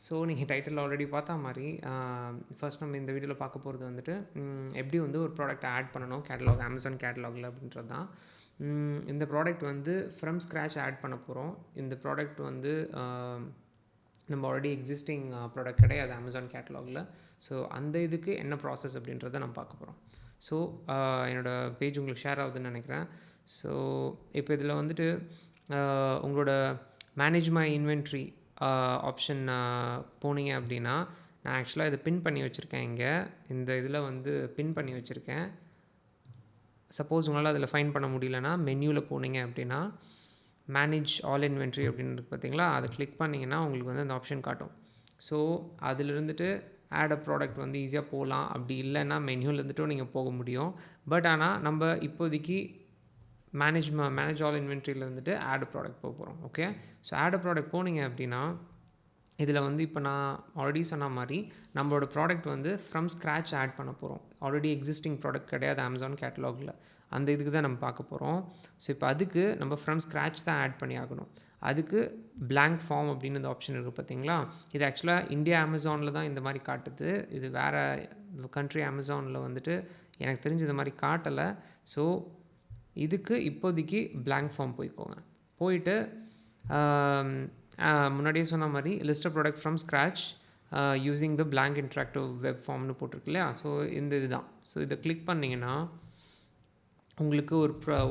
So நீங்கள் title already பார்த்தா மாதிரி ஃபர்ஸ்ட் நம்ம இந்த வீடியோவில் பார்க்க போகிறது வந்துட்டு எப்படி வந்து ஒரு ப்ராடக்ட்டை ஆட் பண்ணணும் கேட்டலாக் அமேசான் கேட்டலாகில் அப்படின்றது தான். இந்த ப்ராடக்ட் வந்து ஃப்ரம் ஸ்க்ராட்ச் ஆட் பண்ண போகிறோம். இந்த ப்ராடக்ட் வந்து நம்ம ஆல்ரெடி எக்ஸிஸ்டிங் ப்ராடக்ட் கிடையாது அமேசான் கேட்டலாகில். ஸோ அந்த இதுக்கு என்ன ப்ராசஸ் அப்படின்றத நம்ம பார்க்க போகிறோம். ஸோ என்னோடய பேஜ் உங்களுக்கு ஷேர் ஆகுதுன்னு நினைக்கிறேன். ஸோ இப்போ இதில் வந்துட்டு உங்களோட மேனேஜ் மை இன்வென்ட்ரி ஆப்ஷன் போனீங்க அப்படின்னா, நான் ஆக்சுவலாக இதை பின் பண்ணி வச்சுருக்கேன். இங்கே இந்த இதில் வந்து பின் பண்ணி வச்சுருக்கேன். சப்போஸ் உங்களால் அதில் ஃபைண்ட் பண்ண முடியலன்னா மெனியூவில் போனீங்க அப்படின்னா மேனேஜ் ஆல் இன்வென்ட்ரி அப்படின்னு இருக்குது பார்த்தீங்களா, அதை கிளிக் பண்ணிங்கன்னா உங்களுக்கு வந்து அந்த ஆப்ஷன் காட்டும். ஸோ அதில் இருந்துட்டு ஆட் அ ப்ராடக்ட் வந்து ஈஸியாக போகலாம். அப்படி இல்லைன்னா மெனியூவில் இருந்துட்டும் நீங்கள் போக முடியும். பட் ஆனால் நம்ம இப்போதைக்கு மேனேஜ் ஆல் இன்வென்ட்ரியில் இருந்துட்டு ஆட் ப்ராடக்ட் போக போகிறோம். ஓகே, ஸோ ஆட் ப்ராடக்ட் போனீங்க அப்படின்னா இதில் வந்து இப்போ நான் ஆல்ரெடி சொன்ன மாதிரி நம்மளோட ப்ராடக்ட் வந்து ஃப்ரம் ஸ்க்ராட்ச் ஆட் பண்ண போகிறோம். ஆல்ரெடி எக்ஸிஸ்டிங் ப்ராடக்ட் கிடையாது அமேசான் கேட்டலாகில். அந்த இதுக்கு தான் நம்ம பார்க்க போகிறோம். ஸோ இப்போ அதுக்கு நம்ம ஃப்ரம் ஸ்க்ராட்ச் தான் ஆட் பண்ணி ஆகணும். அதுக்கு blank ஃபார்ம் அப்படின்னு இந்த ஆப்ஷன் இருக்குது பார்த்தீங்களா, இது ஆக்சுவலாக இந்தியா அமேசானில் தான் இந்த மாதிரி காட்டுது. இது வேறு கண்ட்ரி அமேசானில் வந்துட்டு எனக்கு தெரிஞ்சு இந்த மாதிரி காட்டலை. ஸோ இதுக்கு இப்போதைக்கு blank ஃபார்ம் போய்க்கோங்க. போயிட்டு முன்னாடியே சொன்ன மாதிரி list product from scratch using the blank interactive web ஃபார்ம்னு போட்டிருக்கு இல்லையா. ஸோ இந்த இதுதான். ஸோ இதை கிளிக் பண்ணிங்கன்னா உங்களுக்கு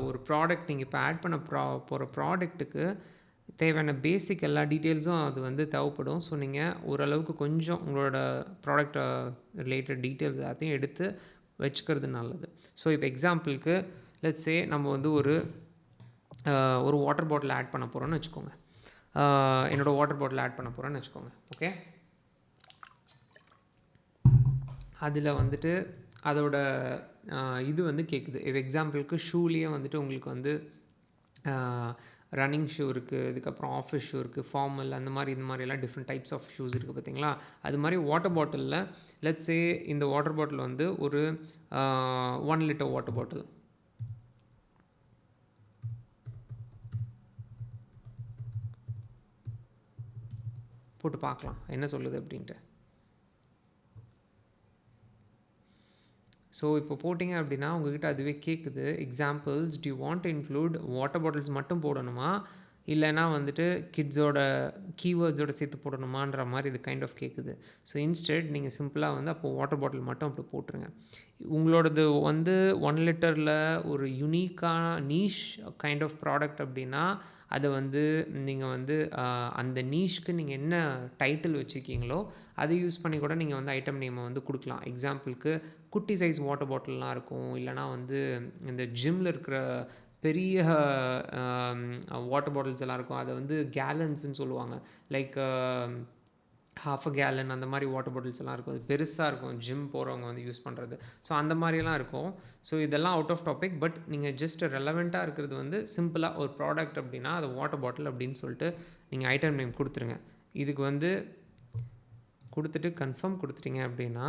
ஒரு ப்ராடக்ட் நீங்கள் இப்போ ஆட் பண்ண போகிற ப்ராடக்ட்டுக்கு தேவையான பேசிக் எல்லா டீட்டெயில்ஸும் அது வந்து தேவைப்படும். ஸோ நீங்கள் ஓரளவுக்கு கொஞ்சம் உங்களோட ப்ராடக்ட் ரிலேட்டட் டீட்டெயில்ஸ் எல்லாத்தையும் எடுத்து வச்சுக்கிறது நல்லது. ஸோ இப்போ எக்ஸாம்பிளுக்கு லெட்ஸ் சே நம்ம வந்து ஒரு வாட்டர் பாட்டில் ஆட் பண்ண போகிறோன்னு வச்சுக்கோங்க. என்னோடய வாட்டர் பாட்டில் ஆட் பண்ண போகிறேன்னு வச்சுக்கோங்க. ஓகே, அதில் வந்துட்டு அதோட இது வந்து கேட்குது. இப்போ எக்ஸாம்பிளுக்கு ஷூலேயே வந்துட்டு உங்களுக்கு வந்து ரன்னிங் ஷூ இருக்குது, இதுக்கப்புறம் ஆஃபீஸ் ஷூ இருக்குது, ஃபார்மல், அந்த மாதிரி இந்த மாதிரிலாம் டிஃப்ரெண்ட் டைப்ஸ் ஆஃப் ஷூஸ் இருக்குது பார்த்தீங்களா. அது மாதிரி வாட்டர் பாட்டிலில் லெட்ஸ் சே இந்த வாட்டர் பாட்டில் வந்து ஒரு 1 லிட்டர் வாட்டர் பாட்டில். போட்டு பார்க்கலாம் என்ன சொல்லுது அப்படின்ட்டு. ஸோ இப்போ போட்டிங்க அப்படின்னா உங்கள்கிட்ட அதுவே கேட்குது, examples to you want to include water bottles மட்டும் போடணுமா, இல்லைனா வந்துட்டு கிட்ஸோட கீவேர்ட்ஸோட சேர்த்து போடணுமான்ற மாதிரி இது கைண்ட் ஆஃப் கேட்குது. ஸோ இன்ஸ்டெட் நீங்கள் சிம்பிளாக வந்து அப்போது வாட்டர் பாட்டில் மட்டும் அப்படி போட்டுருங்க. உங்களோடது வந்து 1 லிட்டரில் ஒரு யுனிக்கான நீஷ் கைண்ட் ஆஃப் ப்ராடக்ட் அப்படின்னா அதை வந்து நீங்கள் வந்து அந்த நீஷ்க்கு நீங்கள் என்ன டைட்டில் வச்சுருக்கீங்களோ அதை யூஸ் பண்ணி கூட நீங்கள் வந்து ஐட்டம் நேமை வந்து கொடுக்கலாம். எக்ஸாம்பிளுக்கு குட்டி சைஸ் வாட்டர் பாட்டில்லாம் இருக்கும், இல்லைனா வந்து இந்த ஜிம்மில் இருக்கிற பெரிய வாட்டர் பாட்டில்ஸ் எல்லாம் இருக்கும். அதை வந்து கேலன்ஸ்ன்னு சொல்லுவாங்க. லைக் 1/2 கேலன் அந்த மாதிரி வாட்டர் பாட்டில்ஸ் எல்லாம் இருக்கும். அது பெருசாக இருக்கும், ஜிம் போகிறவங்க வந்து யூஸ் பண்ணுறது. ஸோ அந்த மாதிரியெல்லாம் இருக்கும். ஸோ இதெல்லாம் அவுட் ஆஃப் டாபிக். பட் நீங்கள் ஜஸ்ட் ரெலவெண்ட்டாக இருக்கிறது வந்து சிம்பிளாக ஒரு ப்ராடக்ட் அப்படின்னா அது வாட்டர் பாட்டில் அப்படின்னு சொல்லிட்டு நீங்கள் ஐட்டம் நேம் கொடுத்துருங்க. இதுக்கு வந்து கொடுத்துட்டு கன்ஃபார்ம் கொடுத்துட்டீங்க அப்படின்னா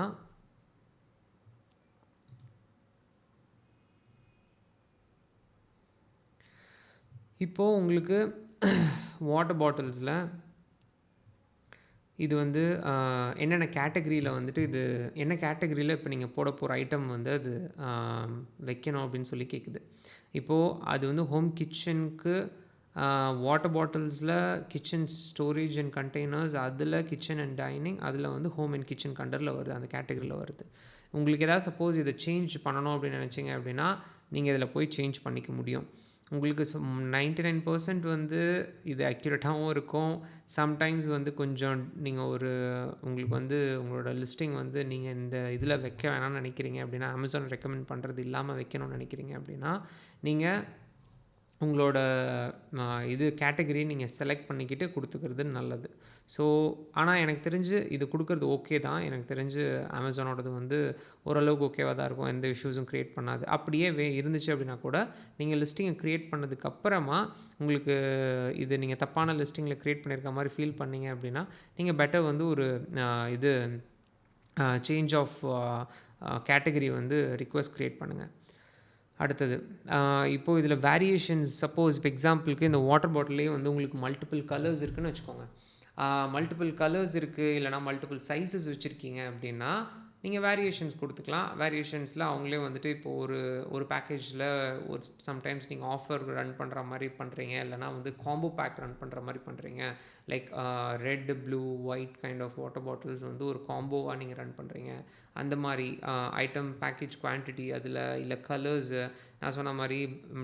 இப்போது உங்களுக்கு வாட்டர் பாட்டில்ஸில் இது வந்து என்னென்ன கேட்டகரியில் வந்துட்டு இது என்ன கேட்டகரியில் இப்போ நீங்கள் போட போகிற ஐட்டம் வந்து அது வைக்கணும் அப்படின்னு சொல்லி கேட்குது. இப்போது அது வந்து ஹோம் கிச்சனுக்கு வாட்டர் பாட்டில்ஸில் கிச்சன் ஸ்டோரேஜ் அண்ட் கண்டெய்னர்ஸ், அதில் கிச்சன் அண்ட் டைனிங், அதில் வந்து ஹோம் அண்ட் கிச்சன் கண்டரில் வருது, அந்த கேட்டகரியில் வருது. உங்களுக்கு எதாவது சப்போஸ் இதை சேஞ்ச் பண்ணணும் அப்படின்னு நினச்சிங்க அப்படின்னா நீங்கள் இதில் போய் சேஞ்ச் பண்ணிக்க முடியும். உங்களுக்கு 99% வந்து இது அக்யூரேட்டாகவும் இருக்கும். சம்டைம்ஸ் வந்து கொஞ்சம் நீங்கள் உங்களுக்கு வந்து உங்களோட லிஸ்டிங் வந்து நீங்கள் இந்த இதில் வைக்க வேணாம்னு நினைக்கிறீங்க அப்படின்னா, அமேசான் ரெக்கமெண்ட் பண்ணுறது இல்லாமல் வைக்கணும்னு நினைக்கிறீங்க அப்படின்னா நீங்கள் உங்களோட இது கேட்டகரி நீங்கள் செலக்ட் பண்ணிக்கிட்டு கொடுத்துக்கிறது நல்லது. ஸோ ஆனால் எனக்கு தெரிஞ்சு இது கொடுக்குறது ஓகே தான். எனக்கு தெரிஞ்சு அமேசானோடது வந்து ஓரளவுக்கு ஓகேவாக தான் இருக்கும், எந்த இஷ்யூஸும் க்ரியேட் பண்ணாது. அப்படியே இருந்துச்சு அப்படின்னா கூட நீங்கள் லிஸ்டிங்கை க்ரியேட் பண்ணதுக்கப்புறமா உங்களுக்கு இது நீங்கள் தப்பான லிஸ்டிங்கில் க்ரியேட் பண்ணியிருக்க மாதிரி ஃபீல் பண்ணிங்க அப்படின்னா நீங்கள் பெட்டர் வந்து ஒரு இது சேஞ்ச் ஆஃப் கேட்டகரி வந்து ரிக்வெஸ்ட் க்ரியேட் பண்ணுங்கள். அடுத்தது இப்போது இதில் வேரியேஷன்ஸ், சப்போஸ் இப்போ எக்ஸாம்பிளுக்கு இந்த வாட்டர் பாட்டிலே வந்து உங்களுக்கு மல்டிபிள் கலர்ஸ் இருக்குதுன்னு வச்சுக்கோங்க. மல்டிபிள் கலர்ஸ் இருக்குது, இல்லைனா மல்டிபிள் சைஸஸ் வச்சுருக்கீங்க அப்படின்னா நீங்கள் வேரியேஷன்ஸ் கொடுத்துக்கலாம். வேரியேஷன்ஸில் அவங்களே வந்துட்டு இப்போது ஒரு பேக்கேஜில் ஒரு சம்டைம்ஸ் நீங்கள் ஆஃபர் ரன் பண்ணுற மாதிரி பண்ணுறீங்க, இல்லைனா வந்து காம்போ பேக் ரன் பண்ணுற மாதிரி பண்ணுறீங்க. Like red blue white kind of water bottles வந்து ஒரு காம்போவாக நீங்கள் ரன் பண்ணுறீங்க. அந்த மாதிரி ஐட்டம் பேக்கேஜ் குவான்டிட்டி அதில், இல்லை கலர்ஸு நான் சொன்ன மாதிரி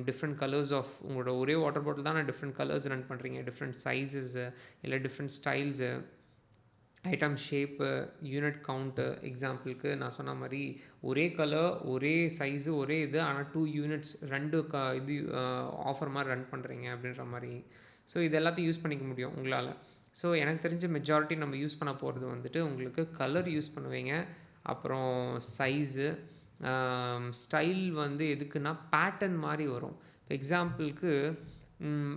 டிஃப்ரெண்ட் கலர்ஸ் ஆஃப் உங்களோட ஒரே வாட்டர் பாட்டில் தான் டிஃப்ரெண்ட் கலர்ஸ் ரன் பண்ணுறீங்க, டிஃப்ரெண்ட் சைஸஸ்ஸு இல்லை different styles, item shape, unit count. எக்ஸாம்பிளுக்கு நான் சொன்ன மாதிரி ஒரே கலர் ஒரே சைஸு ஒரே இது, ஆனால் 2 யூனிட்ஸ் 2 இது ஆஃபர் மாதிரி ரன் பண்ணுறீங்க அப்படின்ற மாதிரி. ஸோ இது எல்லாத்தையும் யூஸ் பண்ணிக்க முடியும் உங்களால். ஸோ எனக்கு தெரிஞ்ச மெஜாரிட்டி நம்ம யூஸ் பண்ண போகிறது வந்துட்டு உங்களுக்கு கலர் யூஸ் பண்ணுவீங்க, அப்புறம் சைஸு, ஸ்டைல் வந்து எதுக்குன்னா பேட்டர்ன் மாதிரி வரும். இப்போ எக்ஸாம்பிளுக்கு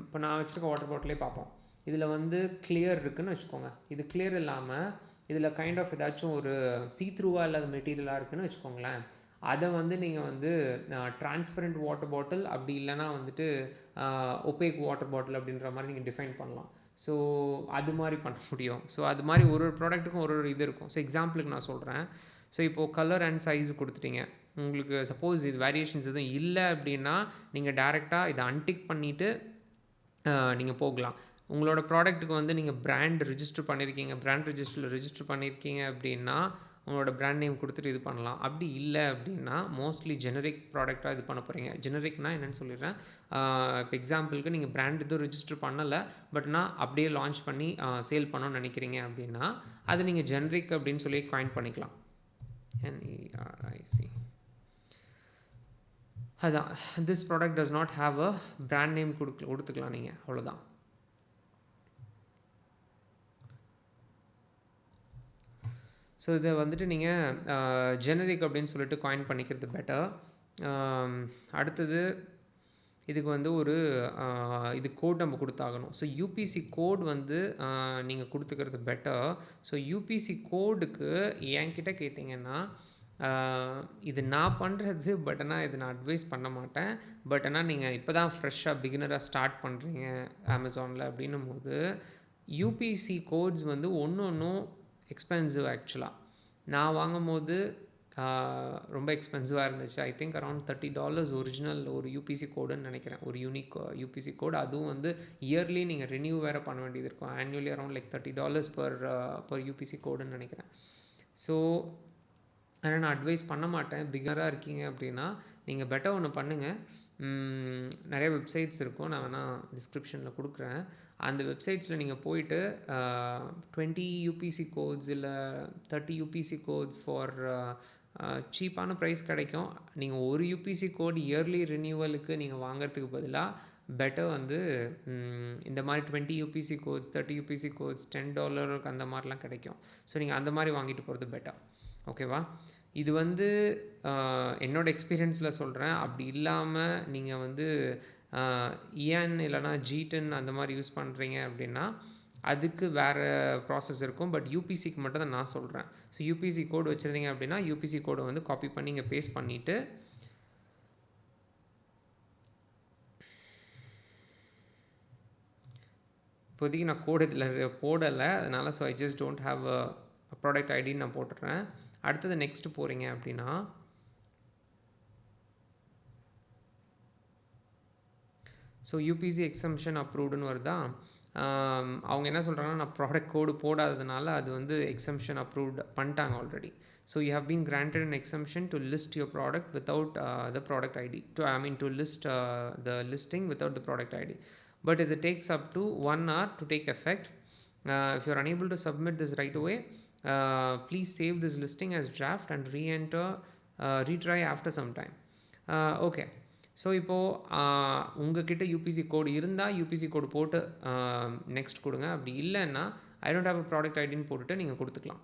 இப்போ நான் வச்சுருக்க வாட்டர் பாட்டிலே பார்ப்போம். இதில் வந்து கிளியர் இருக்குதுன்னு வச்சுக்கோங்க. இது கிளியர் இல்லாமல் இதில் கைண்ட் ஆஃப் ஏதாச்சும் ஒரு சீத்ரூவாக இல்லாத மெட்டீரியலாக இருக்குதுன்னு வச்சுக்கோங்களேன். அதை வந்து நீங்கள் வந்து டிரான்ஸ்பரண்ட் வாட்டர் பாட்டில், அப்படி இல்லைனா வந்துட்டு ஒப்பேக் வாட்டர் பாட்டில் அப்படின்ற மாதிரி நீங்கள் டிஃபைன் பண்ணலாம். ஸோ அது மாதிரி பண்ண முடியும். ஸோ அது மாதிரி ஒரு ப்ராடக்ட்டுக்கும் ஒரு இது இருக்கும். ஸோ எக்ஸாம்பிளுக்கு நான் சொல்கிறேன். ஸோ இப்போது கலர் அண்ட் சைஸ் கொடுத்துட்டீங்க. உங்களுக்கு சப்போஸ் இது வேரியேஷன்ஸ் எதுவும் இல்லை அப்படின்னா நீங்கள் டேரெக்டாக இதை அன்டிக் பண்ணிவிட்டு நீங்கள் போகலாம். உங்களோட ப்ராடக்ட்டுக்கு வந்து நீங்கள் பிராண்ட் ரிஜிஸ்டர் பண்ணியிருக்கீங்க, பிராண்ட் ரிஜிஸ்டர் பண்ணியிருக்கீங்க அப்படின்னா உங்களோட பிராண்ட் நேம் கொடுத்துட்டு இது பண்ணலாம். அப்படி இல்லை அப்படின்னா மோஸ்ட்லி ஜெனரிக் ப்ராடக்டாக இது பண்ண போகிறீங்க. ஜெனரிக்னால் என்னென்னு சொல்லிடுறேன். இப்போ எக்ஸாம்பிளுக்கு நீங்கள் பிராண்ட் எதுவும் ரிஜிஸ்டர் பண்ணலை, பட் நான் அப்படியே லான்ச் பண்ணி சேல் பண்ணணும்னு நினைக்கிறீங்க அப்படின்னா அது நீங்கள் ஜெனரிக் அப்படின்னு சொல்லி காயின் பண்ணிக்கலாம். NERIC. அதான், this product does not have a brand name கொடுத்துக்கலாம் நீங்கள், அவ்வளோதான். ஸோ இதை வந்துட்டு நீங்கள் ஜெனரிக் அப்படின்னு சொல்லிட்டு காயின் பண்ணிக்கிறது பெட்டர். அடுத்தது இதுக்கு வந்து ஒரு இது கோட் நம்ம கொடுத்தாகணும். ஸோ யூபிசி கோட் வந்து நீங்கள் கொடுத்துக்கிறது பெட்டர். ஸோ யூபிசி கோடுக்கு என்கிட்ட கேட்டிங்கன்னா இது நான் பண்ணுறது, பட் ஆனால் இது நான் அட்வைஸ் பண்ண மாட்டேன். பட் ஆனால் நீங்கள் இப்போ தான் ஃப்ரெஷ்ஷாக பிகினராக ஸ்டார்ட் பண்ணுறீங்க அமேசானில் அப்படின்னும் போது யூபிசி கோட்ஸ் வந்து ஒன்றும் எக்ஸ்பென்சிவ். ஆக்சுவலாக நான் வாங்கும் போது ரொம்ப எக்ஸ்பென்சிவாக இருந்துச்சு. ஐ திங்க் அரௌண்ட் $30 ஒரிஜினல் ஒரு யூபிசி கோடுன்னு நினைக்கிறேன், ஒரு யூனிக் யூபிசி கோடு. அதுவும் வந்து இயர்லி நீங்கள் ரினியூ வேறு பண்ண வேண்டியது இருக்கும். ஆன்யூலி அரௌண்ட் லைக் $30 பர் யூபிசி கோடுன்னு நினைக்கிறேன். ஸோ ஆனால் நான் அட்வைஸ் பண்ண மாட்டேன். பிகினராக இருக்கீங்க அப்படின்னா நீங்கள் பெட்டர் ஒன்று பண்ணுங்கள். நிறைய வெப்சைட்ஸ் இருக்கும், நான் வேணால் டிஸ்கிரிப்ஷனில் கொடுக்குறேன். அந்த வெப்சைட்ஸில் நீங்கள் போயிட்டு 20 யூபிசி கோட்ஸ் இல்லை 30 யூபிசி கோட்ஸ் ஃபார் சீப்பான ப்ரைஸ் கிடைக்கும். நீங்கள் ஒரு யூபிசி கோட் இயர்லி ரினியூவலுக்கு நீங்கள் வாங்கிறதுக்கு பதிலாக பெட்டர் வந்து இந்த மாதிரி 20 யூபிசி கோட்ஸ், 30 யூபிசி கோட்ஸ் $10 அந்த மாதிரிலாம் கிடைக்கும். ஸோ நீங்கள் அந்த மாதிரி வாங்கிட்டு போகிறது பெட்டர். ஓகேவா? இது வந்து என்னோடய எக்ஸ்பீரியன்ஸில் சொல்கிறேன். அப்படி இல்லாமல் நீங்கள் வந்து EN இல்லைனா G10 அந்த மாதிரி யூஸ் பண்ணுறீங்க அப்படின்னா அதுக்கு வேறு ப்ராசஸ் இருக்கும். பட் யூபிசிக்கு மட்டும் தான் நான் சொல்கிறேன். ஸோ யூபிசி கோடு வச்சுருந்தீங்க அப்படின்னா யூபிசி கோடை வந்து காப்பி பண்ணி இங்கே பேஸ்ட் பண்ணிவிட்டு இப்போதைக்கு நான் கோடு இதில் போடலை, அதனால் so I just don't have a product ஐடின்னு நான் போட்டுடுறேன். அடுத்தது நெக்ஸ்ட்டு போகிறீங்க அப்படின்னா ஸோ யூபிசி எக்ஸம்ஷன் அப்ரூவ்டுன்னு வருதா. அவங்க என்ன சொல்கிறாங்கன்னா நான் ப்ராடக்ட் கோடு போடாததுனால அது வந்து எக்ஸம்ஷன் அப்ரூவ்ட் பண்ணிட்டாங்க already. So you have been granted an exemption to list your product without the product ID, to list the listing without the product ID. But it takes up to 1 hour to take effect. If you are unable to submit this right away, please save this listing as draft and retry after some time. Okay. So இப்போது உங்கள்கிட்ட UPC கோடு இருந்தால் UPC கோடு போட்டு next கொடுங்க. அப்படி இல்லைன்னா I don't have a product ஐடின்னு போட்டுட்டு நீங்கள் கொடுத்துக்கலாம்.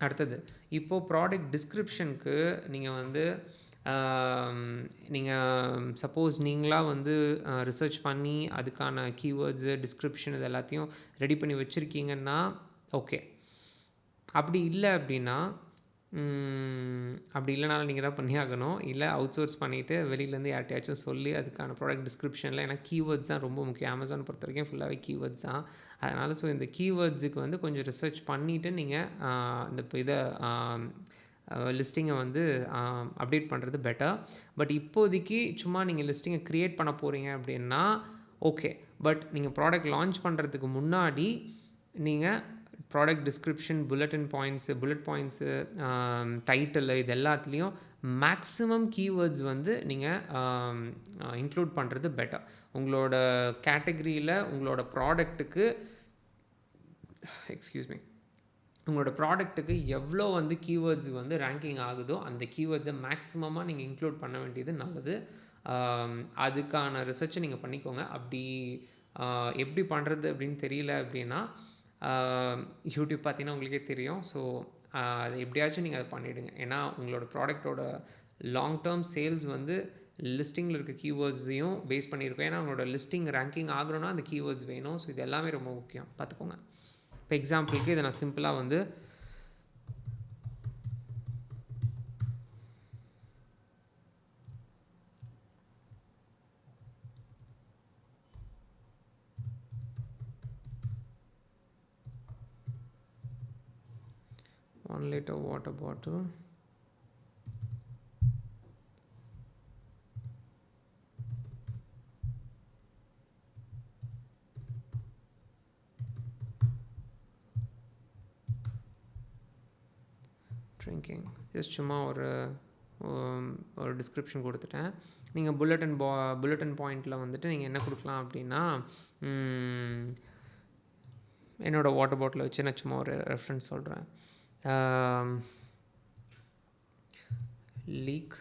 அடுத்தது இப்போது ப்ராடக்ட் டிஸ்கிரிப்ஷனுக்கு நீங்கள் வந்து நீங்கள் சப்போஸ் நீங்களாக வந்து ரிசர்ச் பண்ணி அதுக்கான கீவேர்ட்ஸு டிஸ்கிரிப்ஷன் இது எல்லாத்தையும் ரெடி பண்ணி வச்சுருக்கீங்கன்னா ஓகே. அப்படி இல்லை அப்படின்னா அப்படி இல்லைனாலும் நீங்கள் தான் பண்ணி ஆகணும். இல்லை அவுட் சோர்ஸ் பண்ணிவிட்டு வெளியிலேருந்து யார்கிட்டயாச்சும் சொல்லி அதுக்கான ப்ராடக்ட் டிஸ்கிரிப்ஷனில், ஏன்னா கீவேர்ட்ஸ் தான் ரொம்ப முக்கியம். அமேசான் பொறுத்த வரைக்கும் ஃபுல்லாகவே கீவேர்ட்ஸ் தான். அதனால் ஸோ இந்த கீவேர்ட்ஸுக்கு வந்து கொஞ்சம் ரிசர்ச் பண்ணிவிட்டு நீங்கள் இந்த இதை லிஸ்டிங்கை வந்து அப்டேட் பண்ணுறது பெட்டர். பட் இப்போதைக்கு சும்மா நீங்கள் லிஸ்டிங்கை க்ரியேட் பண்ண போகிறீங்க அப்படின்னா ஓகே. பட் நீங்கள் ப்ராடக்ட் லான்ச் பண்ணுறதுக்கு முன்னாடி நீங்கள் product description, bullet points, title இது எல்லாத்துலேயும் மேக்ஸிமம் கீவேர்ட்ஸ் வந்து நீங்கள் இன்க்ளூட் பண்ணுறது பெட்டர். உங்களோட கேட்டகரியில் உங்களோட ப்ராடக்ட்டுக்கு உங்களோட ப்ராடக்ட்டுக்கு எவ்வளோ வந்து கீவேர்ட்ஸ் வந்து ரேங்கிங் ஆகுதோ அந்த கீவேர்ட்ஸை மேக்ஸிமமாக நீங்கள் இன்க்ளூட் பண்ண வேண்டியது நல்லது. அதுக்கான ரிசர்ச்சை நீங்கள் பண்ணிக்கோங்க. அப்படி எப்படி பண்ணுறது அப்படின்னு தெரியல அப்படின்னா யூடியூப் பார்த்தீங்கன்னா உங்களுக்கே தெரியும். ஸோ அது எப்படியாச்சும் நீங்கள் அதை பண்ணிவிடுங்க. ஏன்னா உங்களோட ப்ராடக்டோட லாங் டேர்ம் சேல்ஸ் வந்து லிஸ்டிங்கில் இருக்க கீவேர்ட்ஸையும் பேஸ் பண்ணியிருக்கோம். ஏன்னா உங்களோட லிஸ்டிங் ரேங்கிங் ஆகணும்னா அந்த கீவேர்ட்ஸ் வேணும். ஸோ இது எல்லாமே ரொம்ப முக்கியம், பார்த்துக்கோங்க. இப்போ எக்ஸாம்பிளுக்கு இதை நான் சிம்பிளாக வந்து $1 liter water bottle, drinking, just சும்மா ஒரு டிஸ்கிரிப்ஷன் கொடுத்துட்டேன். நீங்கள் புல்லட் பாயிண்டில் வந்துட்டு நீங்கள் என்ன கொடுக்கலாம் அப்படின்னா என்னோடய வாட்டர் பாட்டிலை வச்சு நான் சும்மா ஒரு ரெஃபரன்ஸ் சொல்கிறேன். leak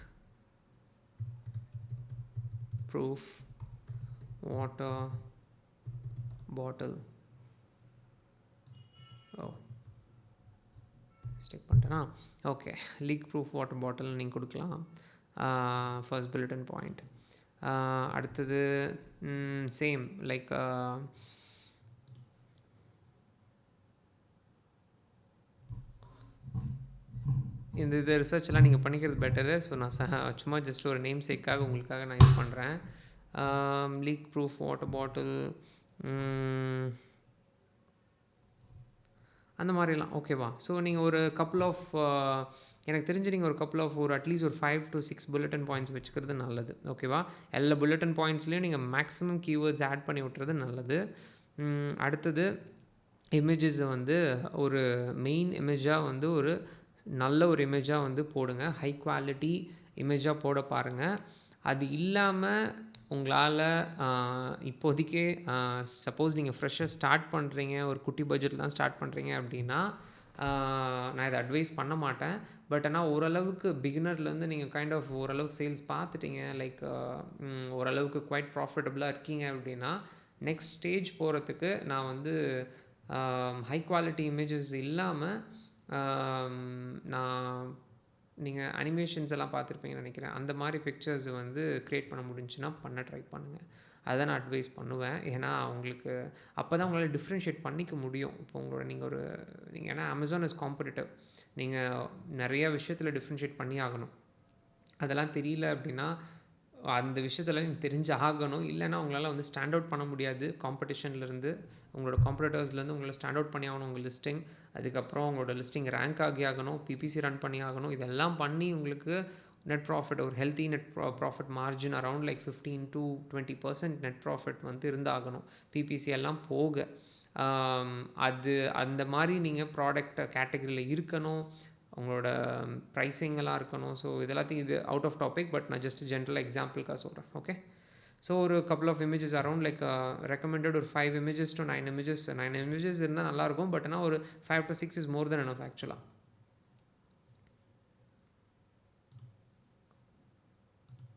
proof water bottle. Mistake பண்ணிட்டேனா? Okay, leak proof water bottle நீங்கள் கொடுக்கலாம். First bullet point. அடுத்தது சேம் லைக் இந்த ரிசர்ச்லாம் நீங்கள் பண்ணிக்கிறது பெட்டரு. ஸோ நான் சும்மா ஜஸ்ட் ஒரு நேம் சேக்காக உங்களுக்காக நான் இது பண்ணுறேன். லீக் ப்ரூஃப் வாட்டர் பாட்டில் அந்த மாதிரிலாம் ஓகேவா? ஸோ நீங்கள் ஒரு கப்புள் ஆஃப் எனக்கு தெரிஞ்சு நீங்கள் ஒரு அட்லீஸ்ட் ஒரு 5 to 6 புல்லட் பாயிண்ட்ஸ் வச்சுக்கிறது நல்லது. ஓகேவா? எல்லா புல்லட் பாயிண்ட்ஸ்லேயும் நீங்கள் மேக்ஸிமம் கீவேர்ட்ஸ் ஆட் பண்ணி விட்டுறது நல்லது. அடுத்தது இமேஜஸை வந்து ஒரு மெயின் இமேஜாக வந்து ஒரு நல்ல ஒரு இமேஜாக வந்து போடுங்க. ஹை குவாலிட்டி இமேஜாக போட பாருங்கள். அது இல்லாமல் உங்களால் இப்போதைக்கே சப்போஸ் நீங்கள் ஃப்ரெஷ்ஷாக ஸ்டார்ட் பண்ணுறீங்க, ஒரு குட்டி பட்ஜெட்டில் தான் ஸ்டார்ட் பண்ணுறீங்க அப்படின்னா நான் இதை அட்வைஸ் பண்ண மாட்டேன். பட் ஆனால் ஓரளவுக்கு பிகினர்லேருந்து நீங்கள் கைண்ட் ஆஃப் ஓரளவுக்கு சேல்ஸ் பார்த்துட்டீங்க, லைக் ஓரளவுக்கு குவைட் ப்ராஃபிட்டபுளாக இருக்கீங்க அப்படின்னா நெக்ஸ்ட் ஸ்டேஜ் போகிறதுக்கு நான் வந்து ஹை குவாலிட்டி இமேஜஸ் இல்லாமல் நான் நீங்கள் அனிமேஷன்ஸ் எல்லாம் பார்த்துருப்பீங்கன்னு நினைக்கிறேன். அந்த மாதிரி பிக்சர்ஸ் வந்து க்ரியேட் பண்ண முடிஞ்சுன்னா பண்ண ட்ரை பண்ணுங்கள். அதை நான் அட்வைஸ் பண்ணுவேன். ஏன்னா உங்களுக்கு அப்போ தான் உங்களால் டிஃப்ரென்ஷியேட் பண்ணிக்க முடியும். இப்போ நீங்கள் ஏன்னா அமேசான் இஸ் காம்படிட்டிவ். நீங்கள் நிறைய விஷயத்தில் டிஃப்ரென்ஷியேட் பண்ணி ஆகணும். அதெல்லாம் தெரியல அப்படின்னா அந்த விஷயத்தில் நீங்கள் தெரிஞ்சு ஆகணும். இல்லைன்னா உங்களால் வந்து ஸ்டாண்ட் அவுட் பண்ண முடியாது. காம்படிஷன்லேருந்து உங்களோட காம்படிட்டர்ஸ்லேருந்து உங்களை ஸ்டாண்ட் அவுட் பண்ணி ஆகணும் உங்கள் லிஸ்டிங். அதுக்கப்புறம் உங்களோட லிஸ்டிங் ரேங்க் ஆகி ஆகணும், பிபிசி ரன் பண்ணி ஆகணும். இதெல்லாம் பண்ணி உங்களுக்கு நெட் ப்ராஃபிட், ஒரு healthy net profit margin around like 15 to 20% net profit வந்து இருந்தாகணும், பிபிசி எல்லாம் போக. அது அந்த மாதிரி நீங்கள் ப்ராடக்ட் கேட்டகரியில் இருக்கணும். உங்களோட ப்ரைஸிங்கெல்லாம் இருக்கணும். ஸோ இதெல்லாத்தையும் இது அவுட் ஆஃப் டாபிக், பட் நான் ஜஸ்ட் ஜென்ரல் எக்ஸாம்பிளுக்காக சொல்கிறேன். ஓகே, ஸோ ஒரு couple of images around like recommended ஒரு 5 images to 9 images இருந்தால் நல்லாயிருக்கும். பட் ஆனால் ஒரு 5 to 6 is more then enough ஆக்சுவலாக.